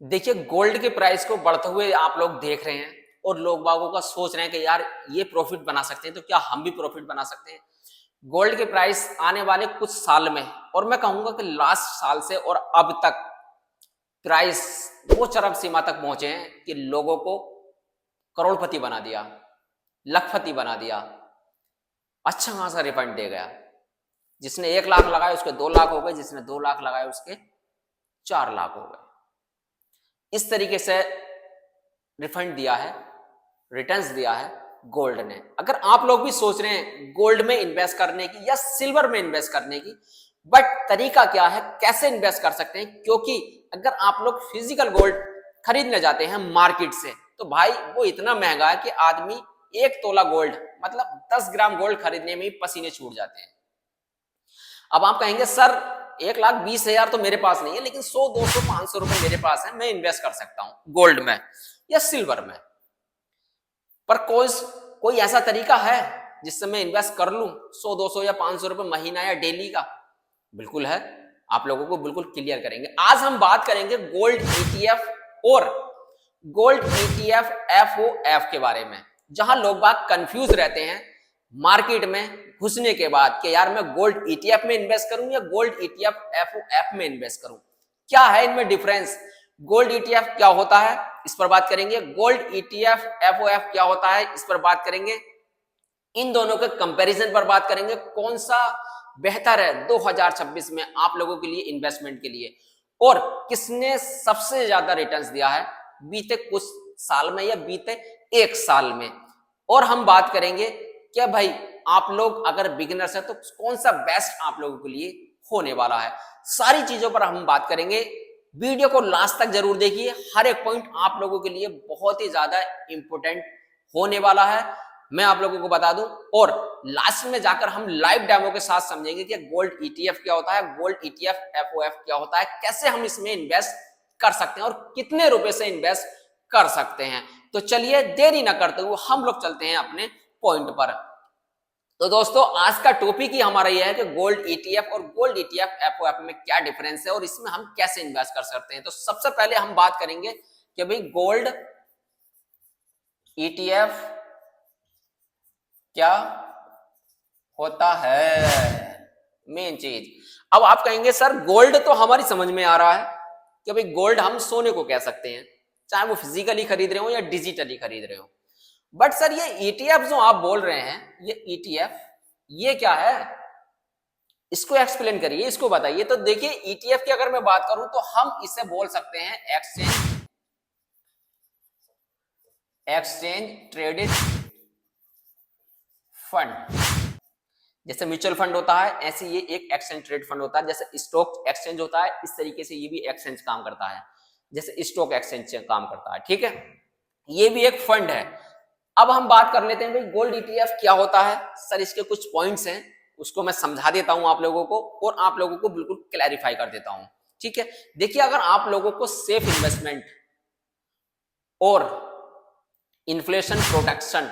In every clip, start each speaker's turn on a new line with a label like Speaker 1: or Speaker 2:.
Speaker 1: देखिए, गोल्ड के प्राइस को बढ़ते हुए आप लोग देख रहे हैं और लोग बागों का सोच रहे हैं कि यार ये प्रॉफिट बना सकते हैं तो क्या हम भी प्रॉफिट बना सकते हैं। गोल्ड के प्राइस आने वाले कुछ साल में और मैं कहूंगा कि लास्ट साल से और अब तक प्राइस वो चरम सीमा तक पहुंचे हैं कि लोगों को करोड़पति बना दिया, लखपति बना दिया, अच्छा खासा रिफंड दे गया। जिसने 1 लाख लगाए उसके 2 लाख हो गए, जिसने 2 लाख लगाए उसके 4 लाख हो गए। इस तरीके से रिफंड दिया है, रिटर्न्स दिया है गोल्ड ने। अगर आप लोग भी सोच रहे हैं गोल्ड में इन्वेस्ट करने की या सिल्वर में इन्वेस्ट करने की, बट तरीका क्या है, कैसे इन्वेस्ट कर सकते हैं, क्योंकि अगर आप लोग फिजिकल गोल्ड खरीदने जाते हैं मार्केट से तो भाई वो इतना महंगा है कि आदमी 1 तोला गोल्ड मतलब 10 ग्राम गोल्ड खरीदने में ही पसीने छूट जाते हैं। अब आप कहेंगे सर 1,20,000 तो मेरे पास नहीं है, लेकिन 100, 200, 500 रुपए मेरे पास है, मैं इन्वेस्ट कर सकता हूं गोल्ड में या सिल्वर में। पर कोई ऐसा तरीका है जिससे मैं इन्वेस्ट कर लूं 100, 200 या 500 रुपए महीना या डेली का? बिल्कुल है। आप लोगों को बिल्कुल क्लियर करेंगे। आज हम बात करेंगे गोल्ड ईटीएफ और गोल्ड ईटीएफ एफओएफ के बारे में, जहां लोग बाग कंफ्यूज रहते हैं मार्केट में घुसने के बाद कि यार मैं गोल्ड ईटीएफ में इन्वेस्ट करूं या गोल्ड ईटीएफ एफओएफ में इन्वेस्ट करूं, क्या है इनमें डिफरेंस, गोल्ड ईटीएफ क्या होता है इस पर बात करेंगे, गोल्ड ईटीएफ एफओएफ क्या होता है इस पर बात करेंगे, इन दोनों के कंपैरिजन पर बात करेंगे, कौन सा बेहतर है 2026 में आप लोगों के लिए इन्वेस्टमेंट के लिए, और किसने सबसे ज्यादा रिटर्न्स दिया है बीते कुछ साल में या बीते 1 साल में। और हम बात करेंगे क्या भाई आप लोग अगर बिगिनर्स है तो कौन सा बेस्ट आप लोगों के लिए होने वाला है। सारी चीजों पर हम बात करेंगे। वीडियो को लास्ट तक जरूर देखिए, हर एक पॉइंट आप लोगों के लिए बहुत ही ज्यादा इंपॉर्टेंट होने वाला है, मैं आप लोगों को बता दूं। और लास्ट में जाकर हम लाइव डेमो के साथ समझेंगे कि गोल्ड ईटीएफ क्या होता है, गोल्ड ईटीएफ एफओएफ क्या होता है, कैसे हम इसमें इन्वेस्ट कर सकते हैं और कितने रुपए से इन्वेस्ट कर सकते हैं। तो चलिए देरी ना करते हुए हम लोग चलते हैं अपने पॉइंट पर। तो दोस्तों आज का टॉपिक ही हमारा यह है कि गोल्ड ईटीएफ और गोल्ड ईटीएफ एफओएफ में क्या डिफरेंस है और इसमें हम कैसे इन्वेस्ट कर सकते हैं। तो सबसे पहले हम बात करेंगे कि भाई गोल्ड ईटीएफ क्या होता है, मेन चीज। अब आप कहेंगे सर गोल्ड तो हमारी समझ में आ रहा है कि भाई गोल्ड हम सोने को कह सकते हैं, चाहे वो फिजिकली खरीद रहे हो या डिजिटली खरीद रहे हो। बट सर ये ईटीएफ जो आप बोल रहे हैं, ये ईटीएफ ये क्या है, इसको एक्सप्लेन करिए, इसको बताइए। तो देखिए ईटीएफ की अगर मैं बात करूं तो हम इसे बोल सकते हैं एक्सचेंज ट्रेडेड फंड। जैसे म्यूचुअल फंड होता है ऐसे ये एक एक्सचेंज ट्रेड फंड होता है। जैसे स्टॉक एक्सचेंज होता है इस तरीके से ये भी एक्सचेंज काम करता है, जैसे स्टॉक एक्सचेंज काम करता है, ठीक है। ये भी एक फंड है। अब हम बात कर लेते हैं भाई गोल्ड ईटीएफ क्या होता है। सर इसके कुछ पॉइंट्स हैं, उसको मैं समझा देता हूं आप लोगों को और आप लोगों को बिल्कुल क्लैरिफाई कर देता हूं, ठीक है। देखिए अगर आप लोगों को सेफ इन्वेस्टमेंट और इन्फ्लेशन प्रोटेक्शन,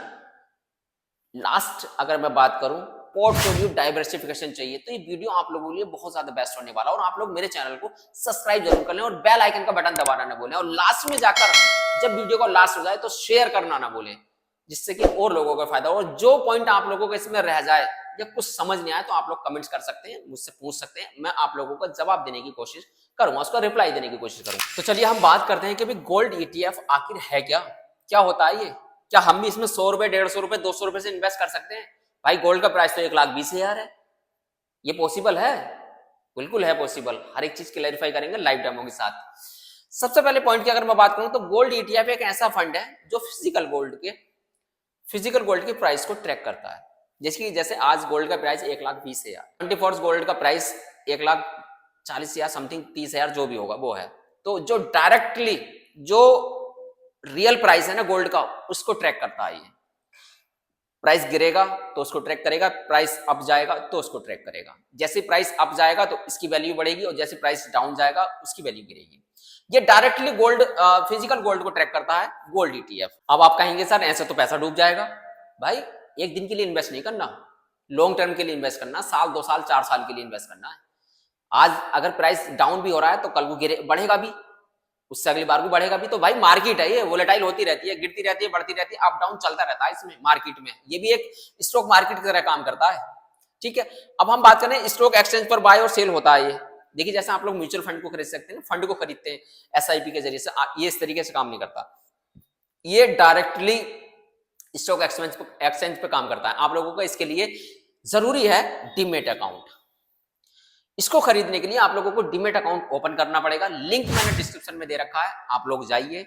Speaker 1: लास्ट अगर मैं बात करूं पोर्टफोलियो डाइवर्सिफिकेशन चाहिए तो ये वीडियो आप लोगों के लिए बहुत ज्यादा बेस्ट होने वाला है। और आप लोग मेरे चैनल को सब्सक्राइब जरूर कर लें और बेल आइकन का बटन दबाना ना भूलें, और लास्ट में जाकर जब वीडियो का लास्ट हो जाए तो शेयर करना ना भूलें, जिससे कि और लोगों को फायदा हो। और जो पॉइंट आप लोगों को इसमें रह जाए या कुछ समझ नहीं आए तो आप लोग कमेंट्स कर सकते हैं, मुझसे पूछ सकते हैं, मैं आप लोगों को जवाब देने की कोशिश करूंगा, उसका रिप्लाई देने की कोशिश करूंगा। तो चलिए हम बात करते हैं कि भाई गोल्ड ईटीएफ आखिर है क्या, क्या होता है ये, क्या हम भी इसमें 100 रुपए, 150 रुपए, 200 रुपए से इन्वेस्ट कर सकते हैं? भाई गोल्ड का प्राइस तो 1,20,000 है, ये पॉसिबल है? बिल्कुल है पॉसिबल। हर एक चीज क्लैरिफाई करेंगे लाइव डेमो के साथ। सबसे पहले पॉइंट की अगर मैं बात करूं तो गोल्ड ईटीएफ एक ऐसा फंड है जो फिजिकल गोल्ड की प्राइस को ट्रैक करता है। जैसे आज गोल्ड का प्राइस 1,20,000, 24 गोल्ड का प्राइस 1,40,000 समथिंग 30,000 जो भी होगा वो है। तो जो डायरेक्टली जो रियल प्राइस है ना गोल्ड का उसको ट्रैक करता है। ये प्राइस गिरेगा तो उसको ट्रैक करेगा, प्राइस अप जाएगा तो उसको ट्रैक करेगा। जैसे प्राइस अप जाएगा तो इसकी वैल्यू बढ़ेगी और जैसे प्राइस डाउन जाएगा उसकी वैल्यू गिरेगी। ये डायरेक्टली गोल्ड फिजिकल गोल्ड को ट्रैक करता है गोल्ड ईटीएफ। अब आप कहेंगे सर ऐसे तो पैसा डूब जाएगा। भाई एक दिन के लिए इन्वेस्ट नहीं करना, लॉन्ग टर्म के लिए इन्वेस्ट करना, साल 2 साल 4 साल के लिए इन्वेस्ट करना है। आज अगर प्राइस डाउन भी हो रहा है तो कल को बढ़ेगा भी, उससे अगली बार को बढ़ेगा भी। तो भाई मार्केट है, ये वोलेटाइल होती रहती है, गिरती रहती है, बढ़ती रहती है, अप डाउन चलता रहता है इसमें मार्केट में। ये भी एक स्टॉक मार्केट की तरह काम करता है, ठीक है। अब हम बात करें स्टॉक एक्सचेंज पर बाय और सेल होता है ये। देखिए जैसे आप लोग म्यूचुअल फंड को खरीद सकते हैं, फंड को खरीदते हैं एसआईपी के जरिए से, ये इस तरीके से काम नहीं करता, ये डायरेक्टली स्टॉक एक्सचेंज पे काम करता है। आप लोगों को इसके लिए जरूरी है डीमेट अकाउंट। इसको खरीदने के लिए आप लोगों को डीमेट अकाउंट ओपन करना पड़ेगा। लिंक मैंने डिस्क्रिप्शन में दे रखा है, आप लोग जाइए,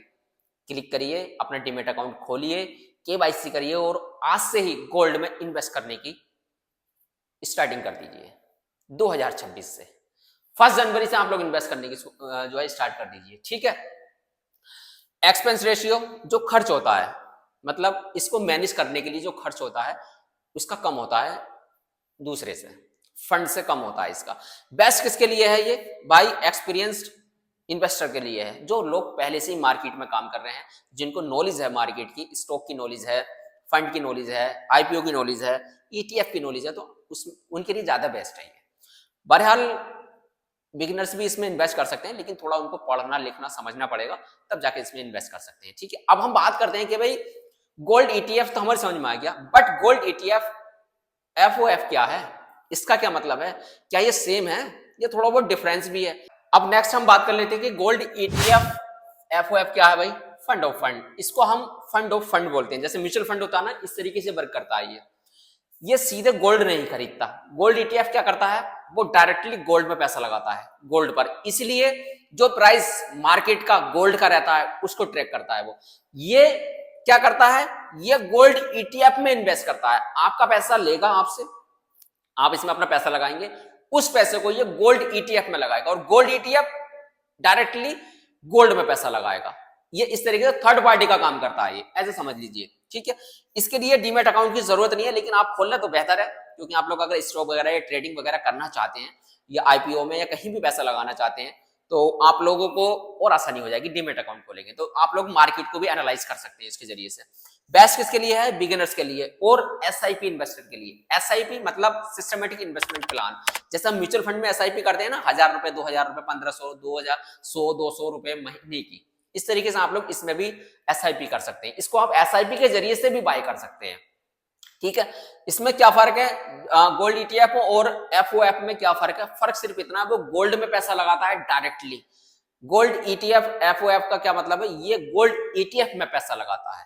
Speaker 1: क्लिक करिए, अपना डीमेट अकाउंट खोलिए, केवाईसी करिए और आज से ही गोल्ड में इन्वेस्ट करने की स्टार्टिंग कर दीजिए। 2026 से 1 जनवरी से आप लोग इन्वेस्ट करने की जो है स्टार्ट कर दीजिए, ठीक है। एक्सपेंस रेशियो, जो खर्च होता है, मतलब इसको मैनेज करने के लिए जो खर्च होता है उसका कम होता है, दूसरे से फंड से कम होता है इसका। बेस्ट किसके लिए है ये भाई? एक्सपीरियंस्ड इन्वेस्टर के लिए है, जो लोग पहले से ही मार्केट में काम कर रहे हैं, जिनको नॉलेज है मार्केट की, स्टॉक की नॉलेज है, फंड की नॉलेज है, आईपीओ की नॉलेज है, ईटीएफ की नॉलेज है, तो उनके लिए ज्यादा बेस्ट है ये। बहरहाल बिगिनर्स भी इसमें इन्वेस्ट कर सकते हैं, लेकिन थोड़ा उनको पढ़ना लिखना समझना पड़ेगा, तब जाके इसमें इन्वेस्ट कर सकते हैं, ठीक है। अब हम बात करते हैं कि भाई गोल्ड ईटीएफ तो हमारे समझ में आ गया, बट गोल्ड ईटीएफ एफओएफ क्या है, इसका क्या मतलब है, क्या ये सेम है, ये थोड़ा बहुत डिफरेंस भी है। अब नेक्स्ट हम बात कर लेते हैं कि गोल्ड ईटीएफ एफओएफ क्या है भाई? Fund of fund. इसको हम फंड ऑफ फंड बोलते हैं, जैसे म्यूचुअल फंड होता है ना, इस तरीके से वर्क करता है ये सीधे गोल्ड नहीं खरीदता। गोल्ड ईटीएफ क्या करता है, वो डायरेक्टली गोल्ड में पैसा लगाता है, गोल्ड पर, इसलिए जो प्राइस मार्केट का गोल्ड का रहता है उसको ट्रैक करता है वो। ये क्या करता है, ये गोल्ड ईटीएफ में इन्वेस्ट करता है। आपका पैसा लेगा आपसे, आप इसमें अपना पैसा लगाएंगे, उस पैसे को ये गोल्ड ईटीएफ में लगाएगा और गोल्ड ईटीएफ डायरेक्टली गोल्ड में पैसा लगाएगा। ये इस तरीके से थर्ड पार्टी का काम करता है, ये ऐसे समझ लीजिए, ठीक है। इसके लिए डीमेट अकाउंट की जरूरत नहीं है, लेकिन आप खोलना तो बेहतर है, क्योंकि आप लोग अगर स्टॉक वगैरह या ट्रेडिंग वगैरह करना चाहते हैं या आईपीओ में या कहीं भी पैसा लगाना चाहते हैं, तो आप लोगों को और आसानी हो जाएगी। डीमेट अकाउंट खोलेंगे तो आप लोग मार्केट को भी एनालाइज कर सकते हैं इसके जरिए से। बेस्ट किसके लिए है? बिगिनर्स के लिए और एसआईपी इन्वेस्टर के लिए। एसआईपी मतलब सिस्टमेटिक इन्वेस्टमेंट प्लान। जैसे हम म्यूचुअल फंड में एसआईपी करते हैं ना, 1000 रुपए, 2000 रुपए, 1500, 2000, 100, 200 रुपए महीने की, इस तरीके से आप लोग इसमें भी एसआईपी कर सकते हैं। इसको आप एसआईपी के जरिए से भी बाय कर सकते हैं, ठीक है। इसमें क्या फर्क है गोल्ड ईटीएफ और एफओएफ में? क्या फर्क है? फर्क सिर्फ इतना, वो गोल्ड में पैसा लगाता है डायरेक्टली। गोल्ड ईटीएफ एफओएफ का क्या मतलब है? ये गोल्ड ईटीएफ में पैसा लगाता है,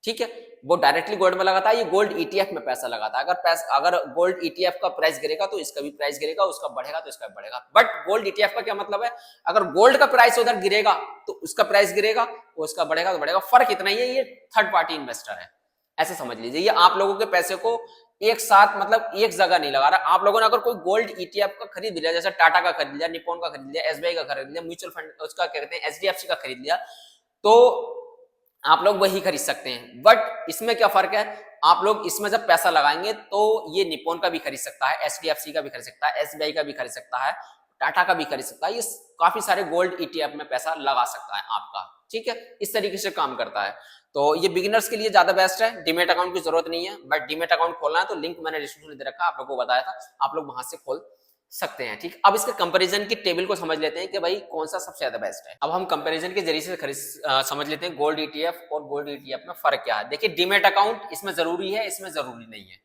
Speaker 1: ठीक है। वो डायरेक्टली गोल्ड में लगाता है, ये गोल्ड ईटीएफ में पैसा लगाता है। अगर गोल्ड ईटीएफ का प्राइस गिरेगा तो इसका भी प्राइस गिरेगा, उसका बढ़ेगा तो इसका भी बढ़ेगा। बट गोल्ड ईटीएफ का क्या मतलब है? अगर गोल्ड का प्राइस उधर गिरेगा तो उसका प्राइस गिरेगा, उसका बढ़ेगा तो बढ़ेगा। फर्क इतना ही है, ये थर्ड पार्टी इन्वेस्टर है, ऐसे समझ लीजिए। ये आप लोगों के पैसे को एक साथ, मतलब एक जगह नहीं लगा रहा। आप लोगों ने अगर कोई गोल्ड ईटीएफ का खरीद लिया, जैसे टाटा का खरीद लिया, निप्पॉन का खरीद लिया, एसबीआई का खरीद लिया, म्यूचुअल फंड उसका कहते हैं एचडीएफसी का खरीद लिया, तो आप लोग वही खरीद सकते हैं। बट इसमें क्या फर्क है, आप लोग इसमें जब पैसा लगाएंगे तो ये निप्पॉन का भी खरीद सकता है, एचडीएफसी का भी खरीद सकता है, एसबीआई का भी खरीद सकता है, टाटा का भी खरीद सकता है। ये काफी सारे गोल्ड ईटीएफ में पैसा लगा सकता है आपका, ठीक है। इस तरीके से काम करता है। तो ये बिगिनर्स के लिए ज्यादा बेस्ट है, डीमेट अकाउंट की जरूरत नहीं है। बट डीमेट अकाउंट खोलना है तो लिंक मैंने डिस्क्रिप्शन में दे रखा है, आप लोगों को बताया था, आप लोग वहां से खोल सकते हैं, ठीक। अब इसके कंपैरिजन की टेबल को समझ लेते हैं कि भाई कौन सा सबसे ज्यादा बेस्ट है। अब हम कंपैरिजन के जरिए से समझ लेते हैं गोल्ड ईटीएफ और गोल्ड ईटीएफ में फर्क क्या है। देखिए डीमेट अकाउंट इसमें जरूरी है, इसमें जरूरी नहीं है।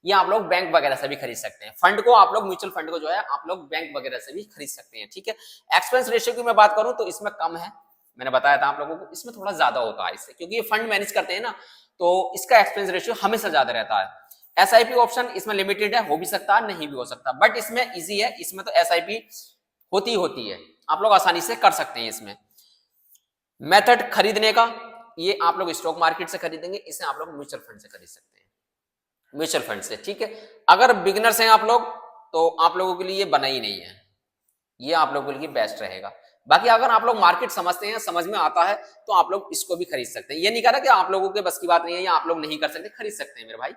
Speaker 1: ये आप लोग बैंक वगैरह से भी खरीद सकते हैं। फंड को आप लोग, म्यूचुअल फंड को जो है आप लोग बैंक वगैरह से भी खरीद सकते हैं, ठीक है। एक्सपेंस रेशियो की मैं बात करूं तो इसमें कम है, मैंने बताया था आप लोगों को। इसमें थोड़ा ज्यादा होता है इससे, क्योंकि ये फंड मैनेज करते हैं ना, तो इसका एक्सपेंस रेशियो हमेशा ज्यादा रहता है। एसआईपी ऑप्शन इसमें लिमिटेड है, हो भी सकता है, नहीं भी हो सकता, बट इसमें इजी है। इसमें तो एसआईपी होती है, आप लोग आसानी से कर सकते हैं। इसमें मेथड खरीदने का, ये आप लोग स्टॉक मार्केट से खरीदेंगे, इसे आप लोग म्यूचुअल फंड से खरीद सकते हैं, म्यूचुअल फंड से, ठीक है। अगर बिगिनर्स हैं आप लोग तो आप लोगों के लिए ये बना ही नहीं है, ये आप लोगों के लिए बेस्ट रहेगा। बाकी अगर आप लोग मार्केट समझते हैं, समझ में आता है, तो आप लोग इसको भी खरीद सकते हैं। ये नहीं कह रहा कि आप लोगों के बस की बात नहीं है या आप लोग नहीं कर सकते, खरीद सकते हैं मेरे भाई।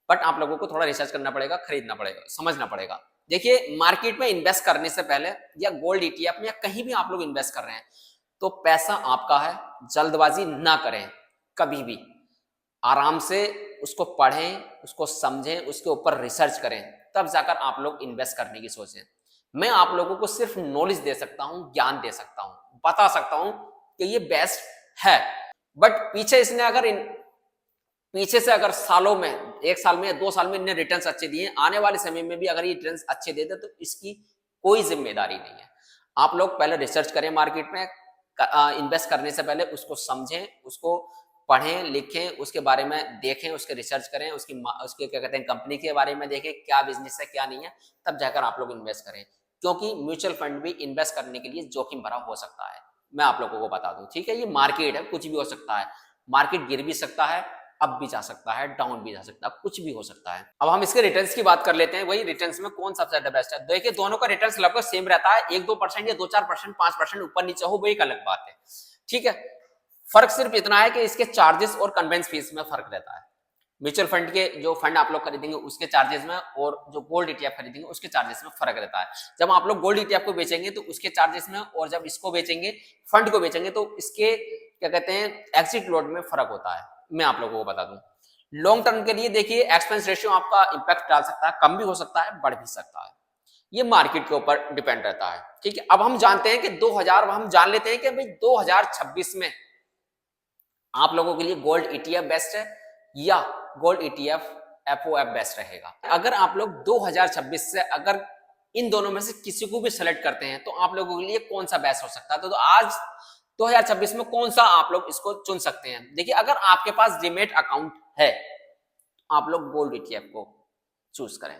Speaker 1: बट आप लोगों को थोड़ा रिसर्च करना पड़ेगा, खरीदना पड़ेगा, समझना पड़ेगा। देखिए मार्केट में इन्वेस्ट करने से पहले या गोल्ड ईटीएफ में या कहीं भी आप लोग इन्वेस्ट कर रहे हैं तो पैसा आपका है, जल्दबाजी ना करें कभी भी। आराम से उसको पढ़ें, उसको समझें, उसके ऊपर रिसर्च करें, तब जाकर आप लोग इन्वेस्ट करने की सोचें। मैं आप लोगों को सिर्फ नॉलेज दे सकता हूं, ज्ञान दे सकता हूं, बता सकता हूं कि ये बेस्ट है। बट पीछे से अगर सालों में, 1 साल में या 2 साल में इन्हें रिटर्न्स अच्छे दिए, आने वाले समय में भी अगर ये रिटर्न्स अच्छे देते तो इसकी कोई जिम्मेदारी नहीं है। आप लोग पहले रिसर्च करें मार्केट में, इन्वेस्ट करने से पहले उसको समझें, उसको पढ़ें लिखें, उसके बारे में देखें, उसके रिसर्च करें, उसके क्या कहते हैं कंपनी के बारे में देखें क्या बिजनेस है क्या नहीं है, तब जाकर आप लोग इन्वेस्ट करें। क्योंकि म्यूचुअल फंड भी इन्वेस्ट करने के लिए जोखिम भरा हो सकता है, मैं आप लोगों को बता दूं। ठीक है, ये मार्केट है, कुछ भी हो सकता है, मार्केट गिर भी सकता है, अप भी जा सकता है, डाउन भी जा सकता है, कुछ भी हो सकता है। अब हम इसके रिटर्न्स की बात कर लेते हैं। वही रिटर्न्स में कौन सबसे ज्यादा बेस्ट है? देखिए दोनों का रिटर्न्स लगभग सेम रहता है, 1-2% या 2-4%, 5% ऊपर नीचे हो, वो एक अलग बात है। ठीक है, फर्क सिर्फ इतना है कि इसके चार्जेस और कन्वेंस फीस में फर्क रहता है। म्यूचुअल फंड के जो फंड आप लोग खरीदेंगे उसके चार्जेस में, और जो गोल्ड ईटीएफ खरीदेंगे उसके चार्जेस में फर्क रहता है। जब आप लोग गोल्ड ईटीएफ को बेचेंगे तो उसके चार्जेस में, और जब इसको बेचेंगे, फंड को बेचेंगे, तो इसके क्या कहते हैं एग्जिट लोड में फर्क होता है। मैं आप लोगों को बता दूं, लॉन्ग टर्म के लिए देखिए एक्सपेंस रेशियो आपका इंपैक्ट डाल सकता है, कम भी हो सकता है, बढ़ भी सकता है, ये मार्केट के ऊपर डिपेंड रहता है। ठीक है, अब हम जानते हैं कि हम जान लेते हैं कि भाई 2026 में आप लोगों के लिए गोल्ड ईटीएफ बेस्ट है या गोल्ड ईटीएफ एफओएफ बेस्ट रहेगा। अगर आप लोग 2026 से अगर इन दोनों में से किसी को भी सेलेक्ट करते हैं तो आप लोगों के लिए कौन सा बेस्ट हो सकता है? तो आज 2026 में कौन सा आप लोग इसको चुन सकते हैं? देखिए, अगर आपके पास डीमैट अकाउंट है आप लोग गोल्ड ईटीएफ को चूज करें।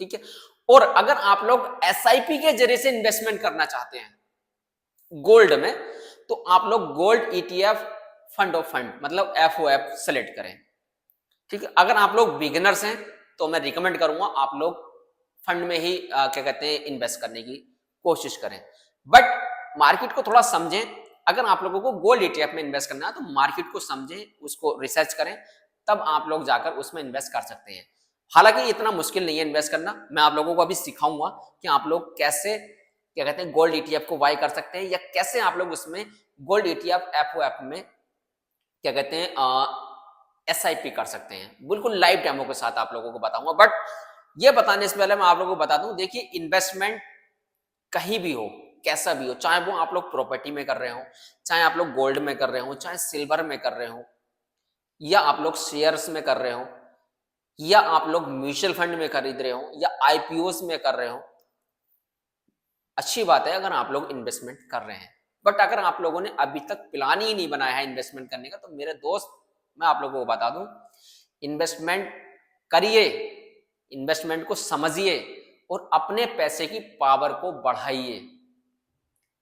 Speaker 1: ठीक है, और अगर आप लोग एसआईपी के जरिए से इन्वेस्टमेंट करना चाहते हैं गोल्ड में, तो आप लोग gold ETF fund of fund मतलब एफओएफ सेलेक्ट करें। ठीक है, अगर आप लोग बिगिनर्स हैं तो मैं रिकमेंड करूंगा आप लोग फंड में ही क्या कहते हैं इन्वेस्ट करने की कोशिश करें। बट मार्केट को थोड़ा समझें। अगर आप लोगों को गोल्ड ईटीएफ में इन्वेस्ट करना है तो मार्केट को समझें, उसको रिसर्च करें, तब आप लोग जाकर उसमें इन्वेस्ट कर सकते हैं। हालांकि इतना मुश्किल नहीं है इन्वेस्ट करना, मैं आप लोगों को अभी सिखाऊंगा कि आप लोग कैसे क्या कहते हैं गोल्ड ईटीएफ को बाय कर सकते हैं, या कैसे आप लोग उसमें गोल्ड ईटीएफ एफओएफ में क्या कहते हैं एसआईपी कर सकते हैं। बिल्कुल लाइव डेमो के साथ आप लोगों को बताऊंगा। बट ये बताने से पहले मैं आप लोगों को बता दूं, देखिए इन्वेस्टमेंट कहीं भी हो, कैसा भी हो, चाहे वो आप लोग प्रॉपर्टी में कर रहे हो, चाहे आप लोग गोल्ड में कर रहे हो, चाहे सिल्वर में कर रहे हो, या आप लोग शेयर्स में कर रहे हो, या आप लोग म्यूचुअल फंड में खरीद रहे हो, या आईपीओस में कर रहे हो, अच्छी बात है अगर आप लोग इन्वेस्टमेंट कर रहे हैं। बट अगर आप लोगों ने अभी तक प्लान ही नहीं बनाया है इन्वेस्टमेंट करने का, तो मेरे दोस्त मैं आप लोगों को बता दूं, इन्वेस्टमेंट करिए, इन्वेस्टमेंट को समझिए और अपने पैसे की पावर को बढ़ाइए।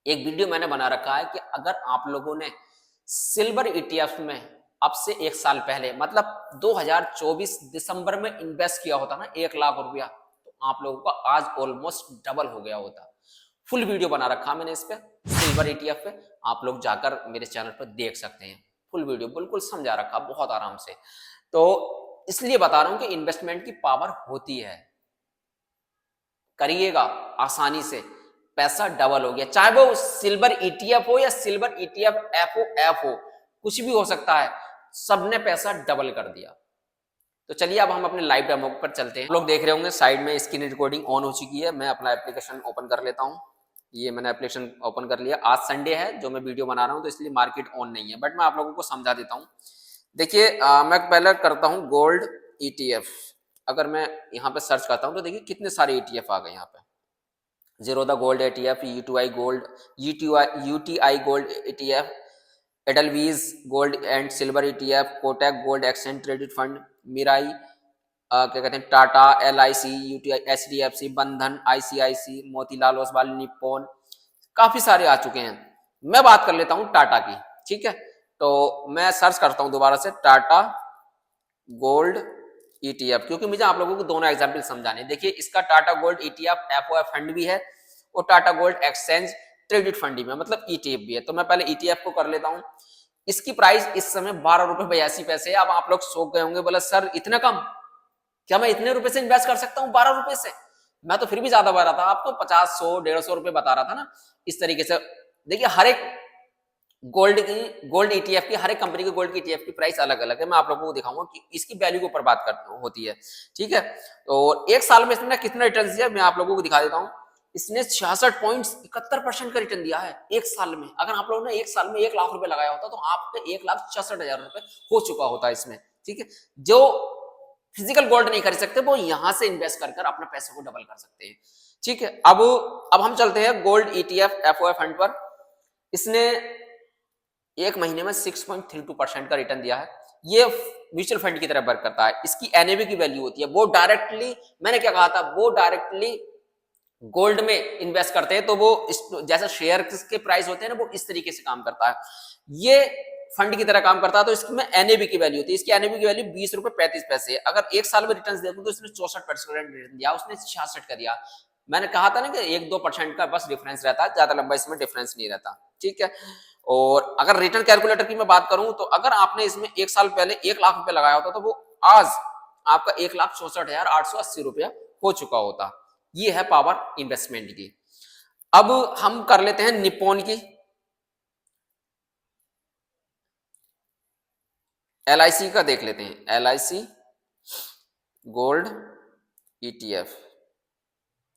Speaker 1: एक वीडियो मैंने बना रखा है कि अगर आप लोगों ने सिल्वर ईटीएफ में अब से 1 साल पहले मतलब 2024 दिसंबर में इन्वेस्ट किया होता ना 1 लाख रुपया, तो आप लोगों का आज ऑलमोस्ट डबल हो गया होता। फुल वीडियो बना रखा मैंने इस पे, सिल्वर ईटीएफ पे, आप लोग जाकर मेरे चैनल पर देख सकते हैं। फुल वीडियो बिल्कुल समझा रखा बहुत आराम से। तो इसलिए बता रहा हूं कि इन्वेस्टमेंट की पावर होती है, करिएगा आसानी से, पैसा डबल हो गया। चाहे वो सिल्वर ईटीएफ हो या सिल्वर ईटीएफ एफओएफ हो, कुछ भी हो सकता है, सबने पैसा डबल कर दिया। तो चलिए अब हम अपने लाइव डेमो पर चलते हैं। लोग देख रहे होंगे साइड में स्क्रीन रिकॉर्डिंग ऑन हो चुकी है। मैं अपना एप्लीकेशन ओपन कर लेता हूं। ये मैंने एप्लीकेशन ओपन कर लिया। आज संडे है जो मैं वीडियो बना रहा हूं, तो इसलिए मार्केट ऑन नहीं है, बट मैं आप लोगों को समझा देता हूं। देखिए मैं पहले करता हूं गोल्ड ईटीएफ। अगर मैं यहाँ पे सर्च करता हूं तो देखिए कितने सारे ईटीएफ आ गए यहाँ पे। Zerodha gold ETF, UTI gold, UTI gold ETF, Edelweiss gold and silver ETF, Kotak gold exchange traded fund, Mirae क्या कहते हैं Tata, LIC, UTI, HDFC, Bandhan, ICIC, Motilal Oswal, Nippon, काफी सारे आ चुके हैं। मैं बात कर लेता हूं टाटा की। ठीक है, तो मैं सर्च करता हूं दोबारा से टाटा गोल्ड ईटीएफ, क्योंकि मुझे आप लोगों को दोनों एग्जाम्पल समझाने। देखिए इसका Tata gold ETF FOF fund भी है और Tata gold exchange traded fund भी है, मतलब ईटीएफ भी है। तो मैं पहले ईटीएफ को कर लेता हूं। इसकी प्राइस इस समय 12 रुपए 82 पैसे है। अब आप लोग सोच गए होंगे, बोला सर इतना कम, क्या मैं इतने रुपए से इन्वेस्ट कर सकता हूं 12 रुपए से? मैं तो फिर भी ज्यादा बता रहा था, आपको 50, 100, 150 रुपए बता रहा था ना। इस तरीके से देखिए हर एक गोल्ड ईटीएफ की, हर एक कंपनी के गोल्ड की ईटीएफ की प्राइस अलग अलग है। मैं आप लोगों को दिखाऊंगा कि इसकी वैल्यू के ऊपर बात होती है। ठीक है, तो 1 साल में इसने कितना रिटर्न दिया मैं आप लोगों को दिखा देता हूं। इसने 66.71% का रिटर्न दिया है एक साल में। अगर आप लोगों ने एक साल में 1 लाख रुपए लगाया होता तो आपके 1,66,000 रुपए हो चुका होता इसमें। ठीक है, जो फिजिकल गोल्ड नहीं खरीद सकते वो यहां से इन्वेस्ट कर अपने पैसे को डबल कर सकते हैं। ठीक है, अब हम चलते हैं गोल्ड ईटीएफ एफओए फंड पर। इसने एक महीने में 6.32% का रिटर्न दिया है। ये म्यूचुअल फंड की तरह वर्क करता है। इसकी एनएवी की वैल्यू होती है, वो डायरेक्टली, मैंने क्या कहा था, वो डायरेक्टली गोल्ड में इन्वेस्ट करते हैं, तो वो जैसा शेयर के प्राइस होते हैं ना, वो इस तरीके से काम करता है। ये फंड की तरह काम करता है। तो इसमें एनएवी की वैल्यू होती है। इसकी एनएवी की वैल्यू 20 रुपए 35 पैसे। अगर एक साल में रिटर्न देखूं तो इसने 64% रिटर्न दिया, उसने 66 का दिया। मैंने कहा था ना कि 1-2% का बस डिफरेंस रहता है, ज्यादा लंबा इसमें डिफरेंस नहीं रहता। ठीक है, और अगर रिटर्न कैलकुलेटर की मैं बात करूं तो अगर आपने इसमें एक साल पहले 1 लाख रुपए लगाया होता तो वो आज आपका 1,64,880 रुपया हो चुका होता। ये है पावर इन्वेस्टमेंट की। अब हम कर लेते हैं निप्पॉन की, एलआईसी का देख लेते हैं। एलआईसी गोल्ड ईटीएफ,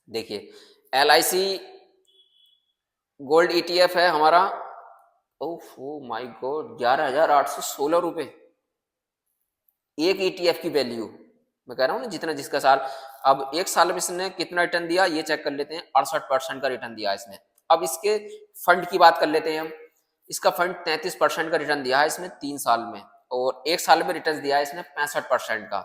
Speaker 1: देखिए एलआईसी गोल्ड ईटीएफ है हमारा, ओह माय गॉड, 11,816 रुपए एक ईटीएफ की वैल्यू। मैं कह रहा हूं ना, जितना जिसका साल। अब एक साल में इसने कितना रिटर्न दिया ये चेक कर लेते हैं। 68% का रिटर्न दिया इसने। अब इसके फंड की बात कर लेते हैं हम। इसका फंड 33% का रिटर्न दिया है इसने 3 साल में, और एक साल में रिटर्न दिया है इसने 65% का,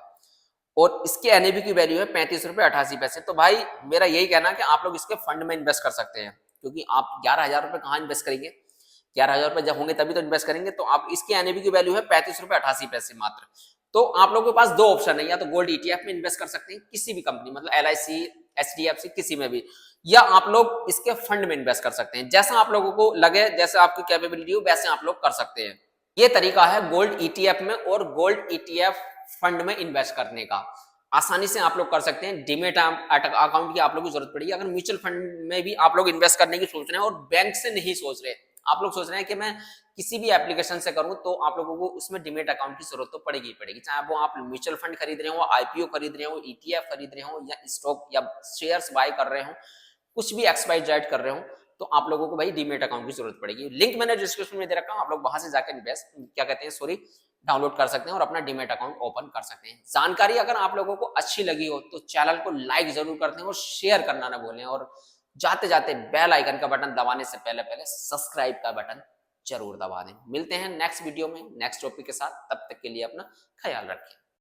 Speaker 1: और इसके एनएवी की वैल्यू है 35 रुपए 88 पैसे। तो भाई मेरा यही कहना है कि आप लोग इसके फंड में इन्वेस्ट कर सकते हैं, क्योंकि आप 11,000 रुपए कहाँ इन्वेस्ट करेंगे, 11,000 रुपए जब होंगे तभी तो इन्वेस्ट करेंगे। तो आप इसकी एनएवी की वैल्यू है 35 रुपए 88 पैसे मात्र। तो आप लोगों के पास दो ऑप्शन है, या तो गोल्ड ईटीएफ में इन्वेस्ट कर सकते हैं किसी भी कंपनी, मतलब एलआईसी, एचडीएफसी, किसी में भी, या आप लोग इसके फंड में इन्वेस्ट कर सकते हैं। जैसा आप लोगों को लगे, जैसे आपकी कैपेबिलिटी हो, वैसे आप लोग कर सकते हैं। ये तरीका है गोल्ड ईटीएफ में और गोल्ड ईटीएफ फंड में इन्वेस्ट करने का। आसानी से आप लोग कर सकते हैं। डीमेट अकाउंट की आप लोग की जरूरत पड़ेगी। अगर म्यूचुअल फंड में भी आप लोग इन्वेस्ट करने की सोच रहे हैं और बैंक से नहीं सोच रहे, आप लोग सोच रहे हैं कि मैं किसी भी एप्लीकेशन से करूं, तो आप लोगों को उसमें डीमेट अकाउंट की जरूरत तो पड़ेगी ही पड़ेगी। चाहे वो आप म्यूचुअल फंड खरीद रहे हो, आईपीओ खरीद रहे हो, ईटीएफ खरीद रहे हो, या स्टॉक या शेयर्स बाय कर रहे हो, कुछ भी XYZ कर रहे हो, तो आप लोगों को भाई डीमेट अकाउंट की जरूरत पड़ेगी। लिंक मैंने डिस्क्रिप्शन में दे रखा हूं, आप लोग वहां से जाकर इन्वेस्ट क्या कहते हैं सॉरी डाउनलोड कर सकते हैं और अपना डीमेट अकाउंट ओपन कर सकते हैं। जानकारी अगर आप लोगों को अच्छी लगी हो तो चैनल को लाइक जरूर करते हैं और शेयर करना ना भूलें, और जाते जाते बेल आइकन का बटन दबाने से पहले पहले सब्सक्राइब का बटन जरूर दबा दें। मिलते हैं नेक्स्ट वीडियो में नेक्स्ट टॉपिक के साथ, तब तक के लिए अपना ख्याल रखें।